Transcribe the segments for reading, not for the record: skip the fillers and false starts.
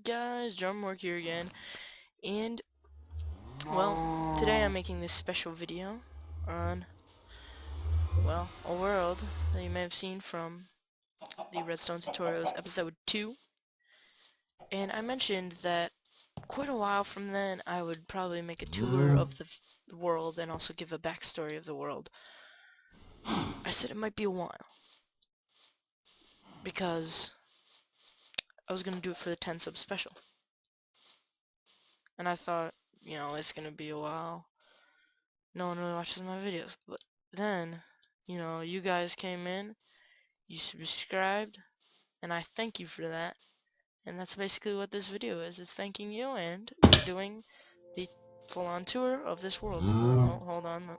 guys, Drumwork here again, and, well, today I'm making this special video on, well, a world that you may have seen from the Redstone Tutorials episode 2, and I mentioned that quite a while from then I would probably make a tour of the world and also give a backstory of the world. I said it might be a while, because I was going to do it for the 10 sub special, and I thought, it's going to be a while. No one really watches my videos, but then, you guys came in, you subscribed, and I thank you for that. And that's basically what this video is. It's thanking you and doing the full-on tour of this world. Oh, hold on.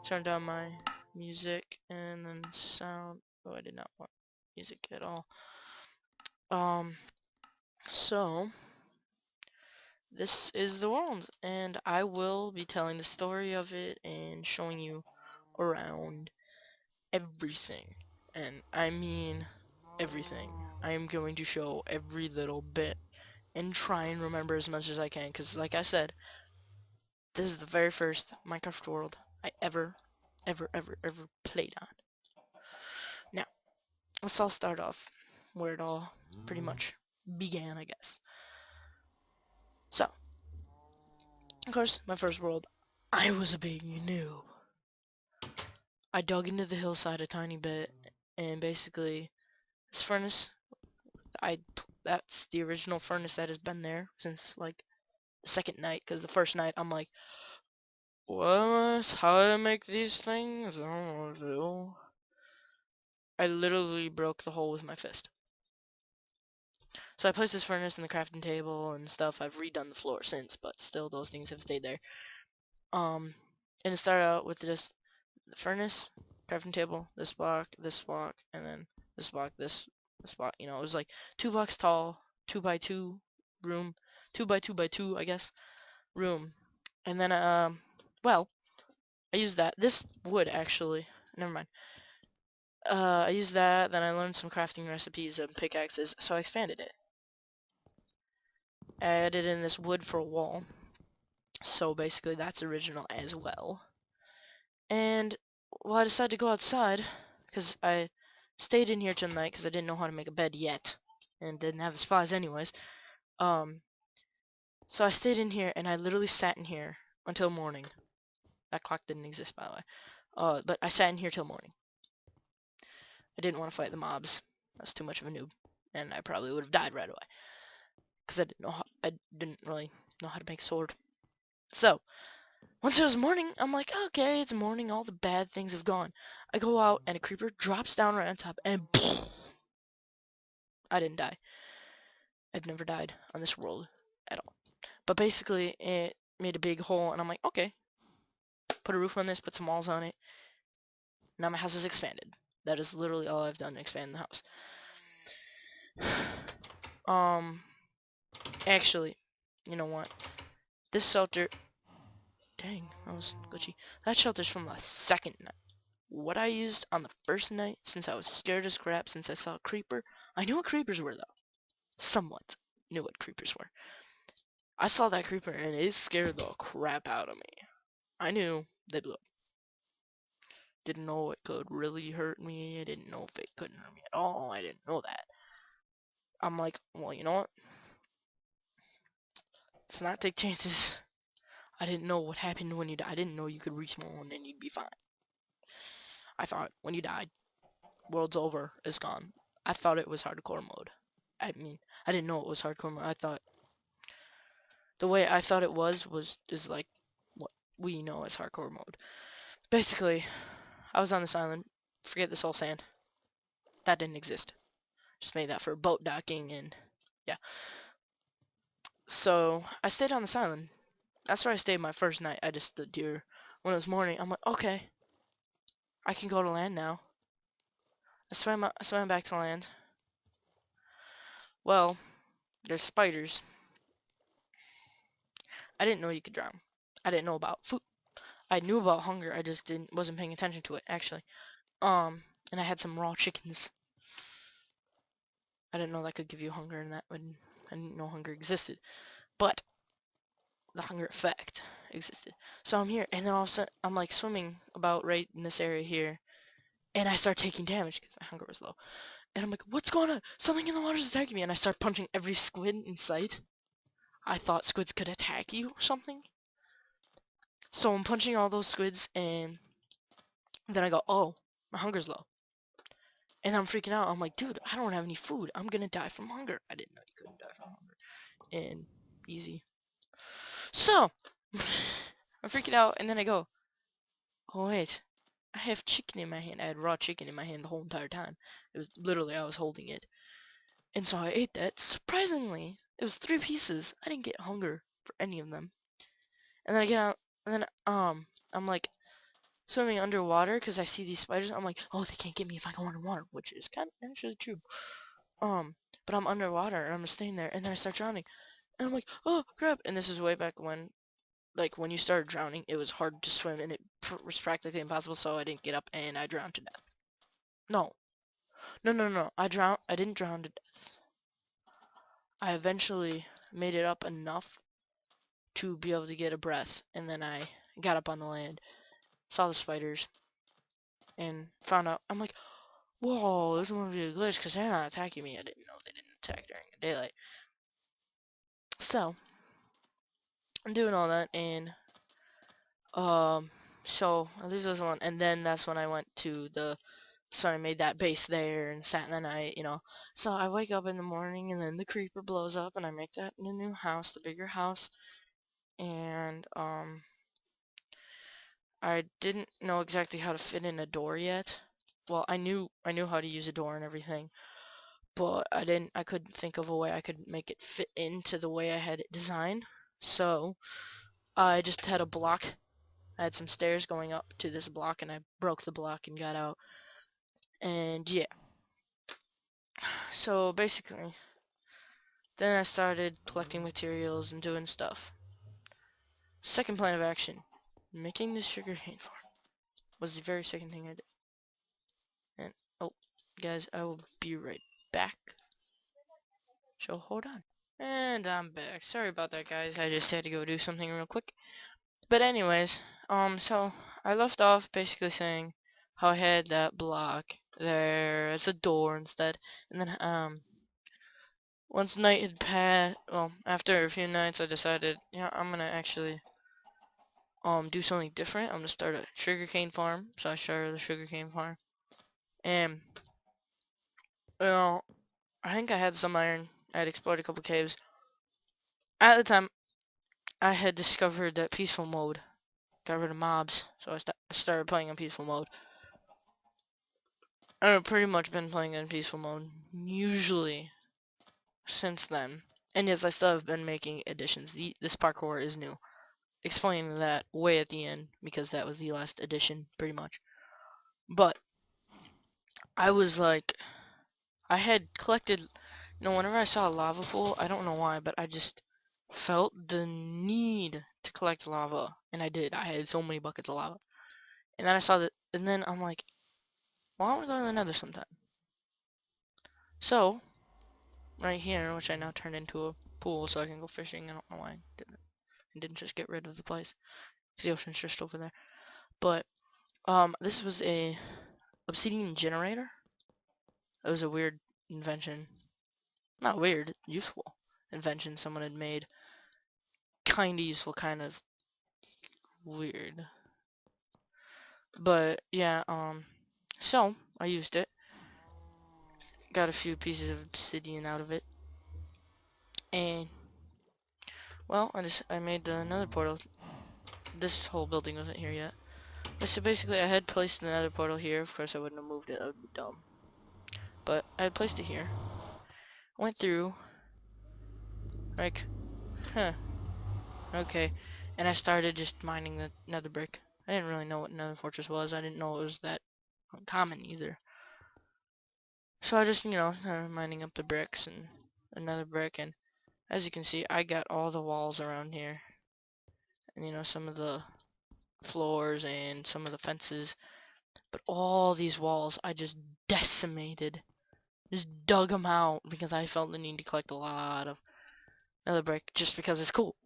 Turn down my music and then sound. Oh, I did not want music at all. So this is the world, and I will be telling the story of it and showing you around everything. And I mean everything. I am going to show every little bit and try and remember as much as I can, because like I said, this is the very first Minecraft world I ever played on. Now, let's all start off where it all pretty much began, I guess. So, of course, my first world, I was a big noob. I dug into the hillside a tiny bit, and basically, this furnace, that's the original furnace that has been there since, like, the second night, because the first night, I'm like, what? How do I make these things? I don't know what to do. I literally broke the hole with my fist. So I placed this furnace in the crafting table and stuff. I've redone the floor since, but still those things have stayed there. And it started out with just the furnace, crafting table, this block, and then this block, this block. It was like 2 blocks tall, 2 by 2 room, 2 by 2 by 2, I guess, room. And then, well, I used that. This wood, actually. Never mind. I used that, then I learned some crafting recipes and pickaxes, so I expanded it. I added in this wood for a wall, so basically that's original as well. And, well, I decided to go outside, because I stayed in here tonight because I didn't know how to make a bed yet, and didn't have the supplies anyways. So I stayed in here, and I literally sat in here until morning. That clock didn't exist, by the way. But I sat in here till morning. I didn't want to fight the mobs. I was too much of a noob, and I probably would have died right away, because I didn't really know how to make a sword. So, once it was morning, I'm like, okay, it's morning, all the bad things have gone. I go out, and a creeper drops down right on top, and I didn't die. I've never died on this world at all. But basically, it made a big hole, and I'm like, okay, put a roof on this, put some walls on it. Now my house is expanded. That is literally all I've done to expand the house. Actually, you know what? This shelter... Dang, that was glitchy. That shelter's from the second night. What I used on the first night, since I was scared as crap since I saw a creeper... I knew what creepers were, though. Somewhat knew what creepers were. I saw that creeper, and it scared the crap out of me. I knew they blew up. Didn't know it could really hurt me. I didn't know if it couldn't hurt me at all. I didn't know that. I'm like, well, you know what? Let's not take chances. I didn't know what happened when you died. I didn't know you could respawn and you'd be fine. I thought when you died, world's over, it's gone. I thought it was hardcore mode. I mean, I didn't know it was hardcore mode. I thought the way I thought it is like what we know as hardcore mode. Basically, I was on this island. Forget the soul sand. That didn't exist. Just made that for boat docking and yeah. So I stayed on this island. That's where I stayed my first night. I just stood here. When it was morning, I'm like, okay, I can go to land now. I swam back to land. Well, there's spiders. I didn't know you could drown. I didn't know about food. I knew about hunger. I just wasn't paying attention to it actually. And I had some raw chickens. I didn't know that could give you hunger, and that I didn't know hunger existed. But the hunger effect existed. So I'm here, and then all of a sudden, I'm like swimming about right in this area here, and I start taking damage because my hunger was low. And I'm like, what's going on? Something in the water is attacking me, and I start punching every squid in sight. I thought squids could attack you or something. So I'm punching all those squids, and then I go, oh, my hunger's low. And I'm freaking out. I'm like, dude, I don't have any food. I'm gonna die from hunger. I didn't know you couldn't die from hunger. And easy. So, I'm freaking out, and then I go, oh wait, I have chicken in my hand. I had raw chicken in my hand the whole entire time. It was literally, I was holding it. And so I ate that. Surprisingly, it was 3 pieces. I didn't get hunger for any of them. And then I get out, and then, I'm like, swimming underwater because I see these spiders. I'm like, oh, they can't get me if I go underwater, which is kind of actually true. But I'm underwater and I'm just staying there, and then I start drowning, and I'm like, oh crap! And this is way back when, like when you started drowning, it was hard to swim and it was practically impossible. So I didn't get up and I drowned to death. No, no, no, no. I drowned. I didn't drown to death. I eventually made it up enough to be able to get a breath, and then I got up on the land, saw the spiders, and found out. I'm like, whoa, this must be a glitch because they're not attacking me. I didn't know they didn't attack during the daylight. So, I'm doing all that, and, so I leave those alone, and then that's when I went to so I made that base there and sat in the night, So I wake up in the morning, and then the creeper blows up, and I make that in a new house, the bigger house, and, I didn't know exactly how to fit in a door yet. Well, I knew how to use a door and everything, but I couldn't think of a way I could make it fit into the way I had it designed. So I just had a block. I had some stairs going up to this block, and I broke the block and got out. And yeah. So basically, then I started collecting materials and doing stuff. Second plan of action, making this sugarcane farm was the very second thing I did. And oh, guys, I will be right back. So hold on. And I'm back. Sorry about that, guys. I just had to go do something real quick. But anyways, so I left off basically saying how I had that block there as a door instead, and then once night had passed, well, after a few nights, I decided, I'm gonna actually do something different. I'm gonna start a sugarcane farm. So I started the sugarcane farm, and well, I think I had some iron. I had explored a couple caves. At the time, I had discovered that peaceful mode got rid of mobs, so I started playing in peaceful mode. I've pretty much been playing in peaceful mode, usually, since then. And yes, I still have been making additions. This parkour is new. Explaining that way at the end, because that was the last addition, pretty much. But, I was like, I had collected, whenever I saw a lava pool, I don't know why, but I just felt the need to collect lava. And I did. I had so many buckets of lava. And then I saw that, and then I'm like, why don't we go to the nether sometime? So, right here, which I now turned into a pool so I can go fishing. I don't know why I didn't just get rid of the place. The ocean's just over there. But, this was a obsidian generator. It was a weird invention. Not weird, useful invention someone had made. Kinda useful, kind of weird. But, yeah, so, I used it. Got a few pieces of obsidian out of it. And, well, I made another portal. This whole building wasn't here yet. But so basically I had placed another portal here. Of course I wouldn't have moved it, that would be dumb. But I had placed it here. Went through, like, okay. And I started just mining the nether brick. I didn't really know what nether fortress was. I didn't know it was that common either. So I just, mining up the bricks and another brick, and as you can see, I got all the walls around here. And some of the floors and some of the fences. But all these walls I just decimated. Just dug them out because I felt the need to collect a lot of nether brick just because it's cool.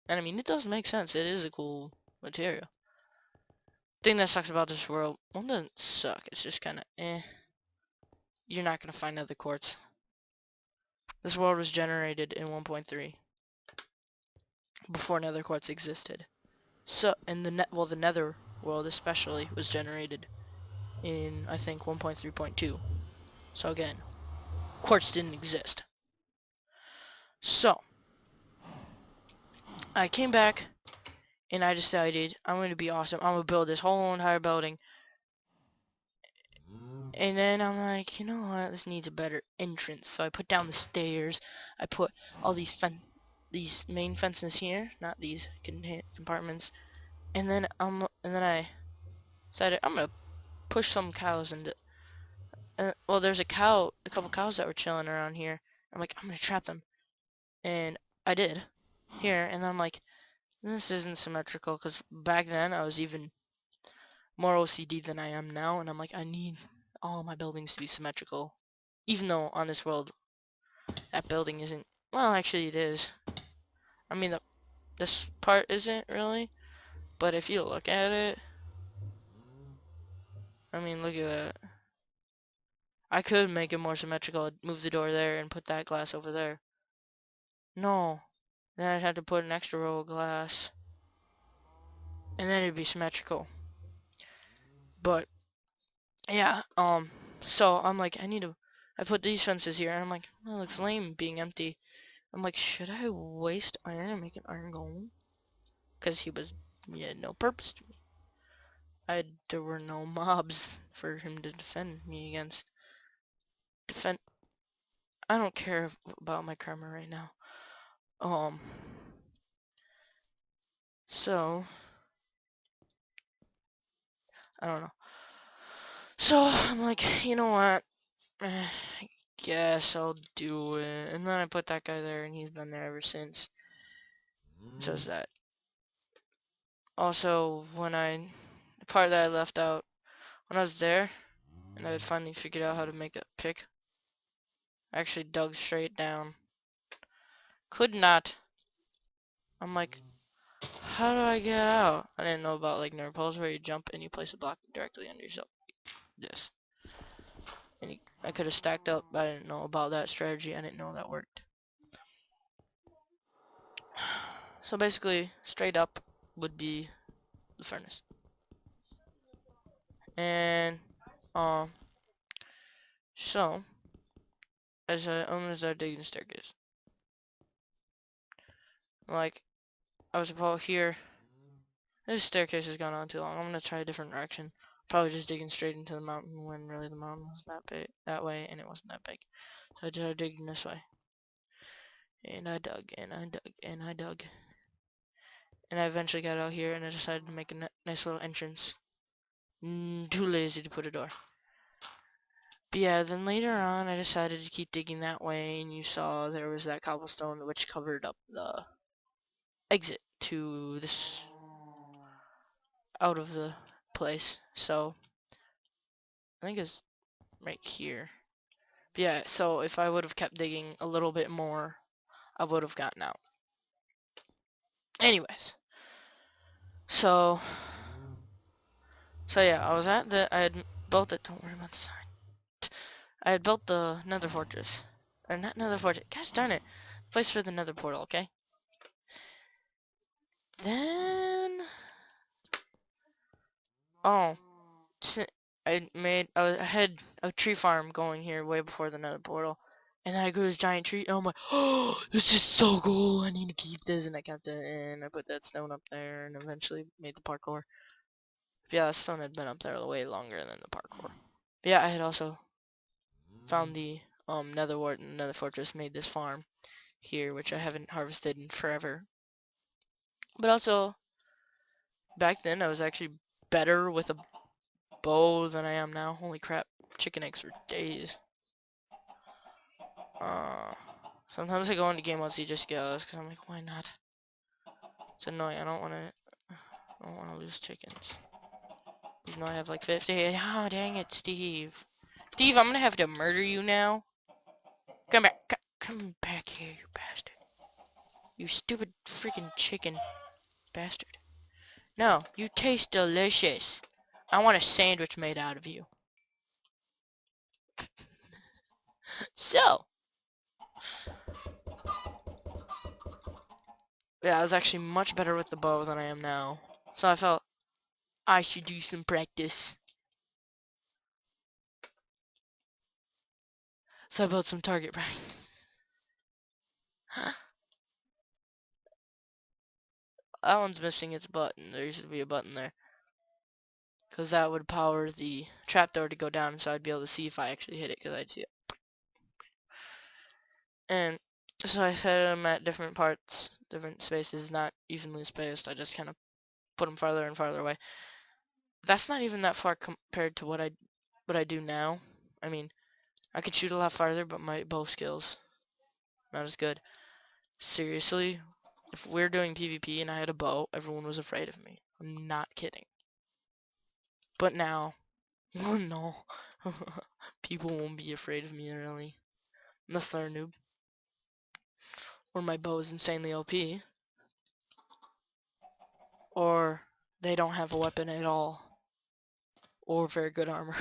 And I mean, it does make sense. It is a cool material. Thing that sucks about this world, well, it doesn't suck. It's just kind of You're not going to find nether quartz. This world was generated in 1.3 before nether quartz existed. So, and the nether world especially was generated in, I think, 1.3.2. So again, quartz didn't exist. So, I came back and I decided I'm going to be awesome. I'm going to build this whole entire building. And then I'm like, you know what, this needs a better entrance. So I put down the stairs. I put all these main fences here, not these compartments. And then I decided I'm gonna push some cows into. Well, there's a couple cows that were chilling around here. I'm like, I'm gonna trap them, and I did here. And I'm like, this isn't symmetrical because back then I was even more OCD than I am now, and I'm like, I need all my buildings to be symmetrical, even though on this world that building isn't. Well, actually, it is. I mean, this part isn't really, but if you look at it, I mean, look at that. I could make it more symmetrical. I'd move the door there and put that glass over there. No. Then I'd have to put an extra row of glass. And then it'd be symmetrical. But, yeah, so I'm like, I put these fences here, and I'm like, well, it looks lame being empty. I'm like, should I waste iron and make an iron golem? Because he had no purpose to me. There were no mobs for him to defend me against. I don't care about my karma right now. So, I don't know. So, I'm like, you know what? I guess I'll do it. And then I put that guy there, and he's been there ever since. So is that. Also, the part that I left out, when I was there, and I had finally figured out how to make a pick, I actually dug straight down. Could not. I'm like, how do I get out? I didn't know about like Nerdpoles where you jump and you place a block directly under yourself. This. And I could have stacked up, but I didn't know about that strategy. I didn't know that worked. So basically, straight up would be the furnace. And, so, I'm gonna start digging the staircase. Like, I was about here. This staircase has gone on too long. I'm gonna try a different direction. Probably just digging straight into the mountain when really the mountain was that big, that way, and it wasn't that big. So I started digging this way. And I dug, and I dug, and I dug. And I eventually got out here, and I decided to make a nice little entrance. Too lazy to put a door. But yeah, then later on, I decided to keep digging that way, and you saw there was that cobblestone which covered up the exit to this out of the place. So I think it's right here. But yeah, so if I would have kept digging a little bit more, I would have gotten out. Anyways, so yeah, I had built it. Don't worry about the sign. I had built the Nether Fortress, or not Nether Fortress. Gosh darn it, place for the Nether portal. Okay. Then oh, I had a tree farm going here way before the Nether portal, and then I grew this giant tree, and I'm like, oh, this is so cool, I need to keep this, and I kept it, and I put that stone up there, and eventually made the parkour. But yeah, that stone had been up there way longer than the parkour. But yeah, I had also found the Nether wart and Nether fortress, made this farm here, which I haven't harvested in forever. But also, back then I was actually better with a bow than I am now. Holy crap, chicken eggs for days. Sometimes I go into game modes just goes because I'm like, why not? It's annoying. I don't want to lose chickens. Even though I have like 50. Oh, dang it, Steve. Steve, I'm gonna have to murder you now. Come back. Come back here, you bastard. You stupid freaking chicken bastard. No, you taste delicious. I want a sandwich made out of you. So, yeah, I was actually much better with the bow than I am now. So I felt I should do some practice. So I built some target practice. That one's missing its button. There used to be a button there. Because that would power the trapdoor to go down, so I'd be able to see if I actually hit it, because I'd see it. And so I set them at different parts, different spaces, not evenly spaced. I just kind of put them farther and farther away. That's not even that far compared to what I do now. I mean, I could shoot a lot farther, but my bow skills not as good. Seriously, if we're doing PvP and I had a bow, everyone was afraid of me. I'm not kidding. But now, oh no, people won't be afraid of me really, unless they're a noob. Or my bow is insanely OP, or they don't have a weapon at all, or very good armor.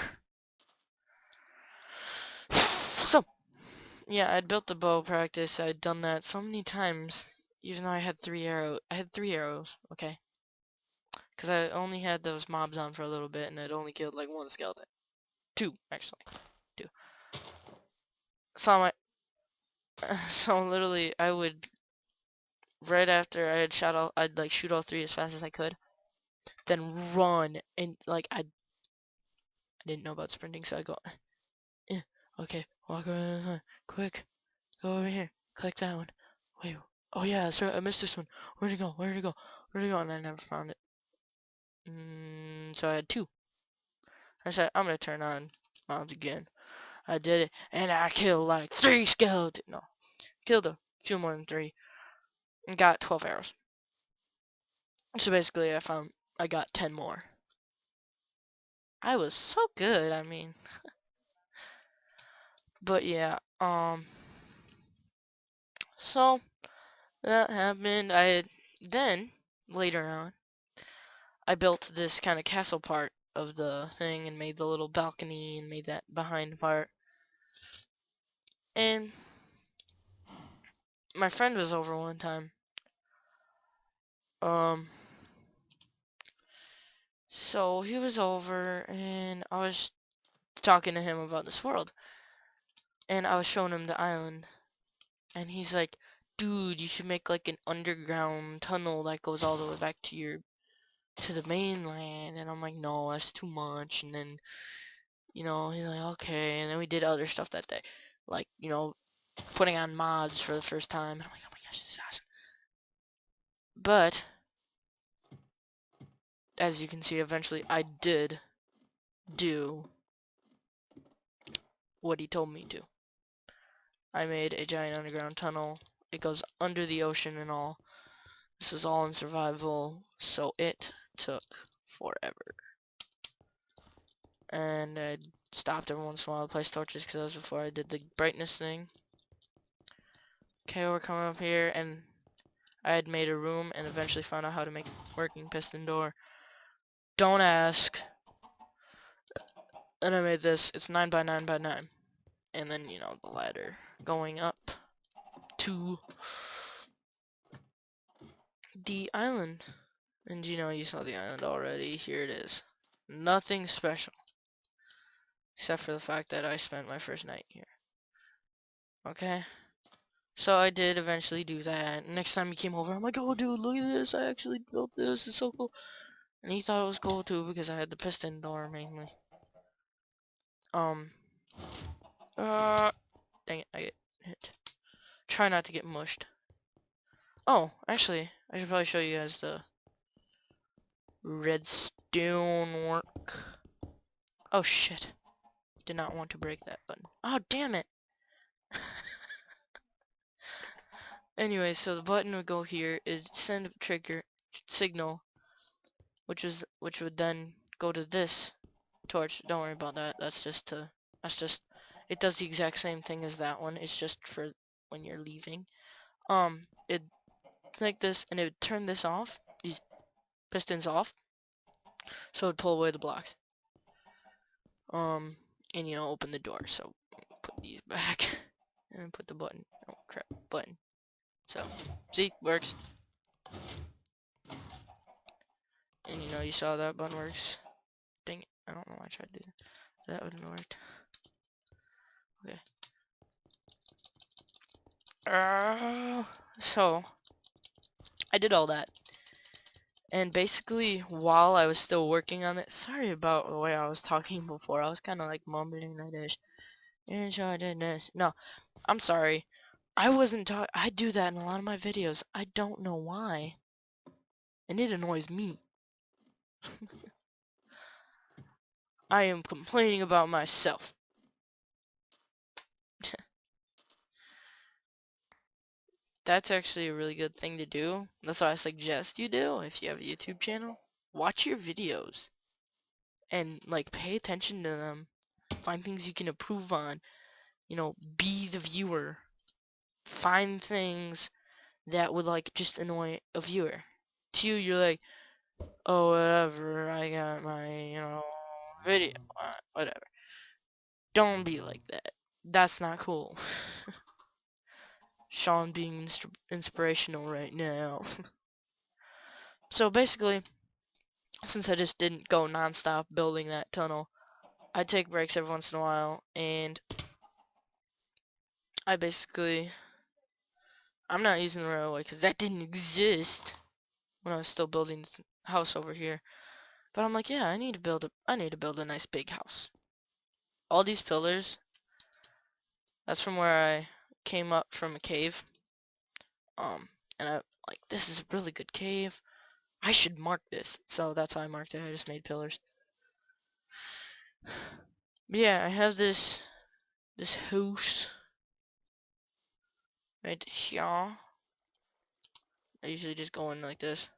So, yeah, I'd built the bow practice. I'd done that so many times, even though I had 3 arrows. I had 3 arrows, okay? Because I only had those mobs on for a little bit, and I'd only killed like 1 skeleton. 2, actually. 2. So my, so literally, I would, right after I had shot all, I'd like shoot all 3 as fast as I could, then run, and like I didn't know about sprinting, so I go, eh, okay, walk around, quick, go over here, click that one. Wait, oh yeah, that's right, I missed this one. Where'd it go? Where'd it go? Where'd it go? And I never found it. So I had 2. I said, I'm gonna turn on mobs again. I did it, and I killed like 3 skeletons. No, killed a few more than 3, and got 12 arrows. So basically, I got 10 more. I was so good, I mean. But yeah, so that happened. Then, later on, I built this kind of castle part of the thing and made the little balcony and made that behind part. And my friend was over one time. Um, so he was over and I was talking to him about this world. And I was showing him the island. And he's like, dude, you should make like an underground tunnel that goes all the way back to the mainland. And I'm like, no, that's too much. And then, he's like, okay. And then we did other stuff that day. Like, putting on mods for the first time. And I'm like, oh my gosh, this is awesome. But, as you can see, eventually I did do what he told me to. I made a giant underground tunnel. It goes under the ocean and all. This is all in survival, so it took forever. And I stopped every once in a while to place torches because that was before I did the brightness thing. Okay, we're coming up here, and I had made a room and eventually found out how to make a working piston door. Don't ask. And I made this. It's 9 by 9 by 9. And then, the ladder going up to the island. And you saw the island already. Here it is. Nothing special. Except for the fact that I spent my first night here. Okay? So I did eventually do that. Next time he came over, I'm like, oh dude, look at this. I actually built this. It's so cool. And he thought it was cool too because I had the piston door mainly. Uh, dang it, I get hit. Try not to get mushed. Oh, actually, I should probably show you guys the redstone work. Oh shit. Did not want to break that button. Oh, damn it. Anyway, so the button would go here. It'd send a trigger signal, which would then go to this torch. Don't worry about that. It does the exact same thing as that one. It's just for when you're leaving. It like this, and it would turn this off, these pistons off, so it would pull away the blocks. And you know, open the door. So put these back, and then put the button. Oh crap, button. So see, works. And you know, you saw that button works. Dang it, I don't know why I tried to do that. That wouldn't have worked. Okay. So I did all that. And basically, while I was still working on it, sorry about the way I was talking before. I was kind of like mumbling like this. And so I did this. No, I'm sorry. I wasn't talking. I do that in a lot of my videos. I don't know why. And it annoys me. I am complaining about myself. That's actually a really good thing to do. That's what I suggest you do if you have a YouTube channel. Watch your videos. And like pay attention to them. Find things you can improve on. You know, be the viewer. Find things that would like just annoy a viewer. To you, you're like, oh whatever, I got my, you know, video, whatever. Don't be like that. That's not cool. Sean being inspirational right now. So basically, since I just didn't go non-stop building that tunnel, I take breaks every once in a while, and I basically, I'm not using the railway because that didn't exist when I was still building this house over here. But I'm like, yeah, I need to build a nice big house. All these pillars, that's from where I came up from a cave. And I like, this is a really good cave. I should mark this. So that's how I marked it. I just made pillars. But yeah, I have this house right here. I usually just go in like this.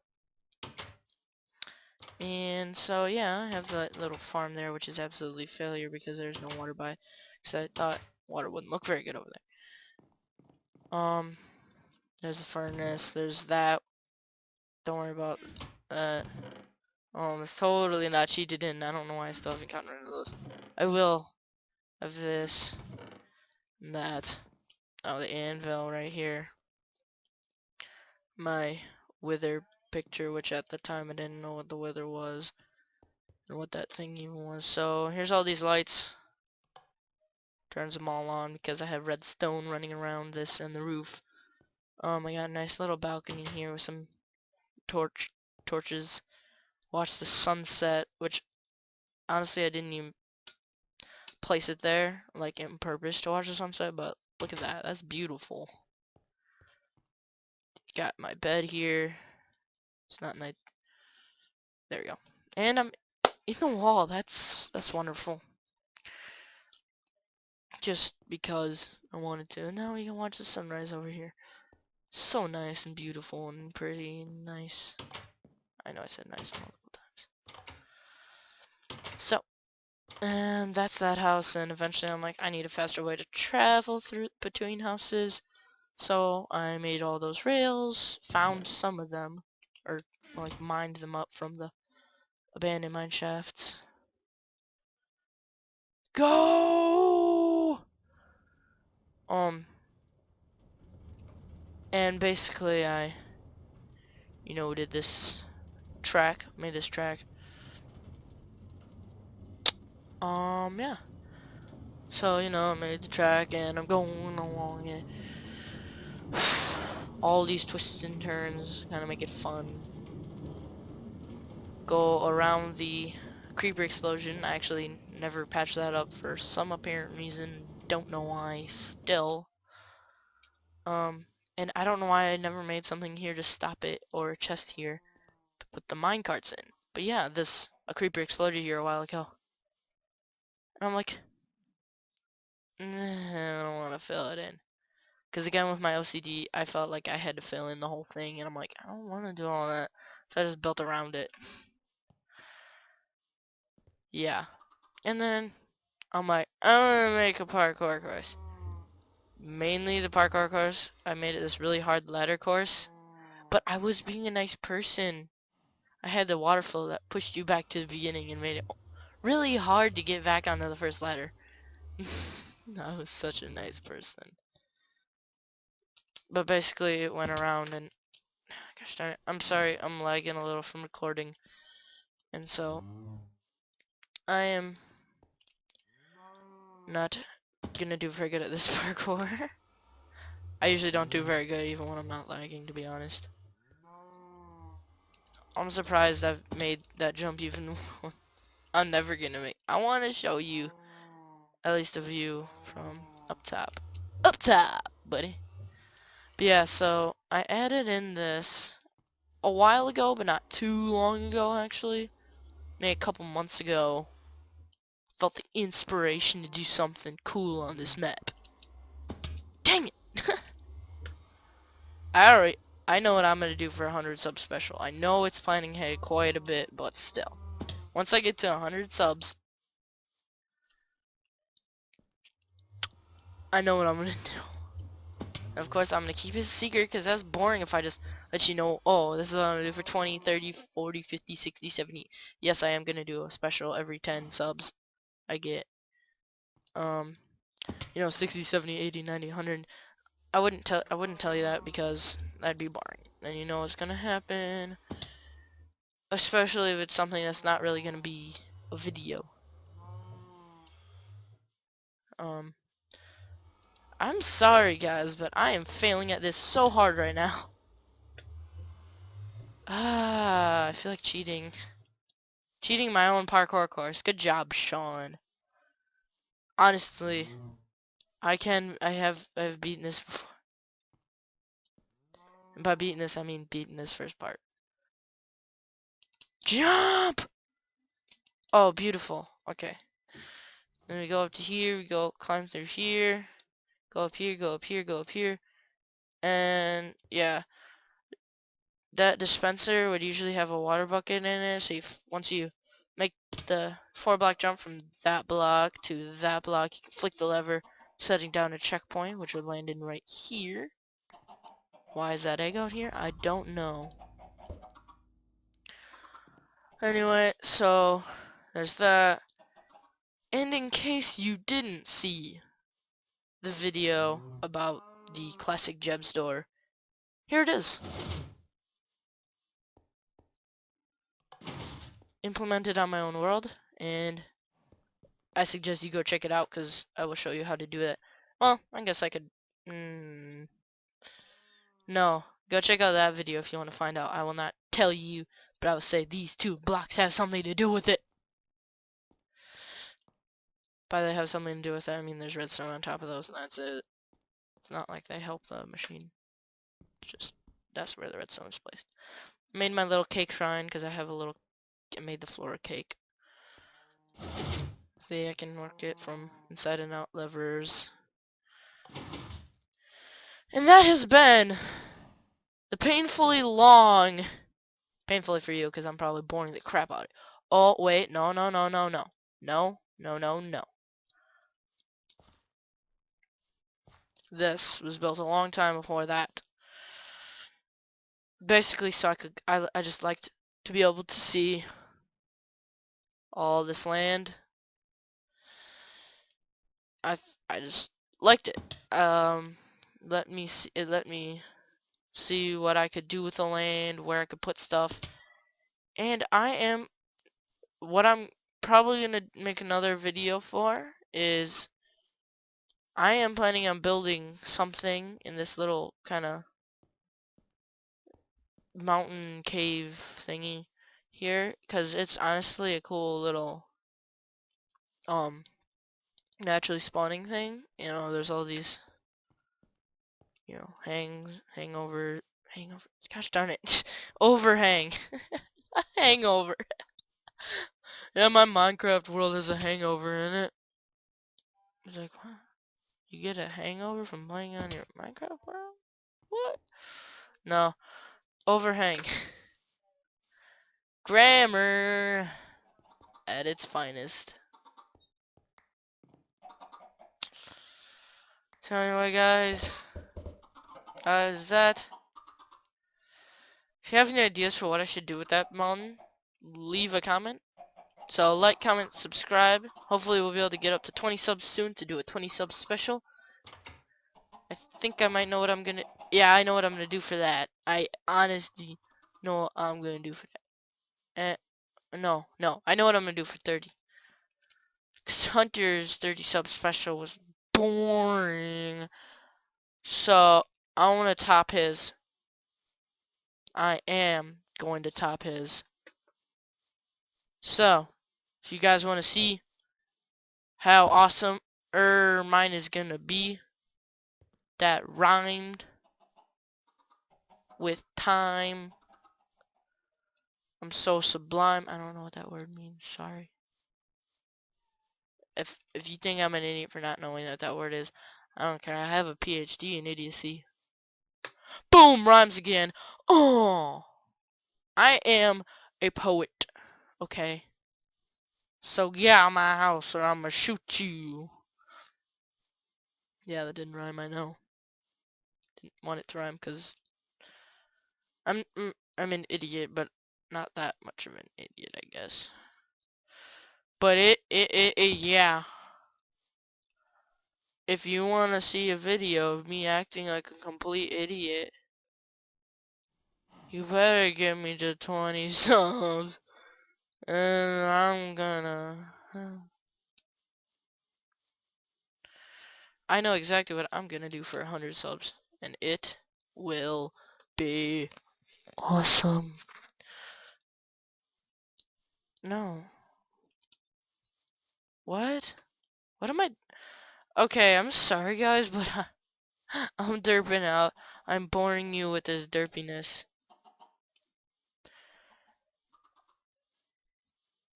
And so yeah, I have that little farm there, which is absolutely failure because there's no water by. Because I thought water wouldn't look very good over there. There's the furnace. There's that. Don't worry about that. It's totally not cheated in. I don't know why I still haven't gotten rid of those. I will have this and that. Oh, the anvil right here. My wither picture, which at the time I didn't know what the wither was or what that thing even was. So here's all these lights. Turns them all on because I have redstone running around this and the roof. I got a nice little balcony here with some torches. Watch the sunset, which honestly I didn't even place it there like on purpose to watch the sunset, but look at that. That's beautiful. Got my bed here. It's not night. There we go. And I'm in the wall. That's wonderful. Just because I wanted to. Now we can watch the sunrise over here. So nice and beautiful and pretty and nice. I know I said nice multiple times. So, and that's that house, and eventually I'm like, I need a faster way to travel through between houses. So I made all those rails, found some of them, or like mined them up from the abandoned mine shafts. Go! And basically I, you know, did this track, made this track. Yeah. So, you know, I made the track and I'm going along it. All these twists and turns kind of make it fun. Go around the creeper explosion. I actually never patched that up for some apparent reason. Don't know why still. And I don't know why I never made something here to stop it or a chest here to put the minecarts in. But yeah, a creeper exploded here a while ago. And I'm like, I don't want to fill it in. Because again, with my OCD, I felt like I had to fill in the whole thing, and I'm like, I don't want to do all that. So I just built around it. Yeah. And then, I'm like, I'm going to make a parkour course. Mainly the parkour course, I made it this really hard ladder course. But I was being a nice person. I had the water flow that pushed you back to the beginning and made it really hard to get back onto the first ladder. I was such a nice person. But basically it went around and gosh darn it. I'm sorry, I'm lagging a little from recording. And so I am not gonna do very good at this parkour. I usually don't do very good even when I'm not lagging, to be honest. I'm surprised I've made that jump even. I'm never gonna make. I want to show you at least a view from up top. Up top, buddy. But yeah, so I added in this a while ago, but not too long ago actually. Maybe a couple months ago. Felt the inspiration to do something cool on this map. Dang it! I know what I'm gonna do for a 100 sub special. I know it's planning ahead quite a bit, but still. Once I get to 100 subs, I know what I'm gonna do. And of course, I'm gonna keep it a secret because that's boring if I just let you know, oh, this is what I'm gonna do for 20, 30, 40, 50, 60, 70. Yes, I am gonna do a special every 10 subs I get. You know, 60, 70, 80, 90, 100. I wouldn't tell you that because that'd be boring. And you know what's gonna happen, especially if it's something that's not really gonna be a video. Um, I'm sorry guys, but I am failing at this so hard right now. I feel like cheating. Cheating my own parkour course. Good job, Sean. Honestly, I've beaten this before. And by beating this, I mean beating this first part. Jump! Oh, beautiful. Okay. Then we go up to here, we go climb through here, go up here, go up here, go up here. And yeah, that dispenser would usually have a water bucket in it, so once you make the 4-block jump from that block to that block, you can flick the lever, setting down a checkpoint, which would land in right here. Why is that egg out here? I don't know. Anyway, so there's that. And in case you didn't see the video about the classic Jeb store, here it is. Implemented on my own world, and I suggest you go check it out because I will show you how to do it. Well, I guess I could... no, go check out that video if you want to find out. I will not tell you, but I will say these 2 blocks have something to do with it. By they have something to do with it, I mean there's redstone on top of those, and that's it. It's not like they help the machine. Just, that's where the redstone is placed. I made my little cake shrine because I have a little... I made the floor a cake. See, I can work it from inside and out levers. And that has been the painfully long... Painfully for you, because I'm probably boring the crap out of it. Oh, wait, no, no, no, no, no. No, no, no, no. This was built a long time before that. Basically, so I just liked to be able to see all this land. I just liked it. It let me see what I could do with the land, where I could put stuff. And what I'm probably gonna make another video for is I am planning on building something in this little kind of mountain cave thingy here, because it's honestly a cool little naturally spawning thing. You know, there's all these, you know, hangover, gosh darn it, overhang, hangover. Yeah, my Minecraft world has a hangover in it. It's like, what? You get a hangover from playing on your Minecraft world? What? No, overhang. Grammar at its finest. So anyway, guys, that If you have any ideas for what I should do with that mountain, leave a comment. So like, comment, subscribe. Hopefully we'll be able to get up to 20 subs soon to do a 20 subs special. I think I might know what I'm gonna... Yeah, I know what I'm gonna do for that. I honestly know what I'm gonna do for that. No. I know what I'm gonna do for 30. 'Cause Hunter's 30 sub special was boring. So, I wanna top his. I am going to top his. So, if you guys wanna see how awesome mine is gonna be, that rhymed with time. I'm so sublime. I don't know what that word means. Sorry. If you think I'm an idiot for not knowing what that word is, I don't care. I have a PhD in idiocy. Boom! Rhymes again. Oh! I am a poet. Okay? So get out of my house or I'm gonna shoot you. Yeah, that didn't rhyme, I know. Didn't want it to rhyme because I'm an idiot, but not that much of an idiot, I guess. But yeah. If you want to see a video of me acting like a complete idiot, you better give me to 20 subs. And I'm gonna... I know exactly what I'm gonna do for 100 subs. And it will be awesome. No. What? What am I... Okay, I'm sorry guys, but I'm derping out. I'm boring you with this derpiness.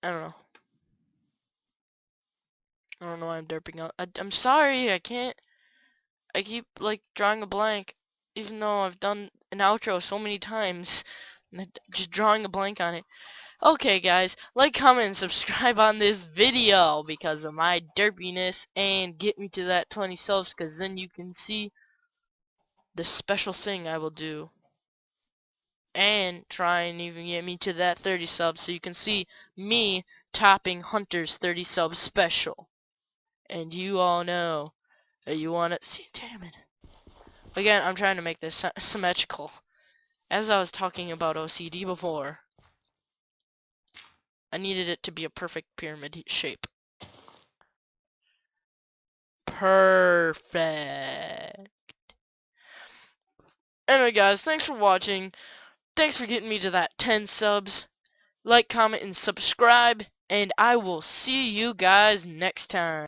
I don't know. I don't know why I'm derping out. I'm sorry, I can't... I keep, like, drawing a blank. Even though I've done an outro so many times. Just drawing a blank on it. Okay, guys. Like, comment, and subscribe on this video because of my derpiness. And get me to that 20 subs because then you can see the special thing I will do. And try and even get me to that 30 subs so you can see me topping Hunter's 30 subs special. And you all know that you want to see. Damn it. Again, I'm trying to make this symmetrical. As I was talking about OCD before, I needed it to be a perfect pyramid shape. Perfect. Anyway, guys, thanks for watching. Thanks for getting me to that 10 subs. Like, comment, and subscribe. And I will see you guys next time.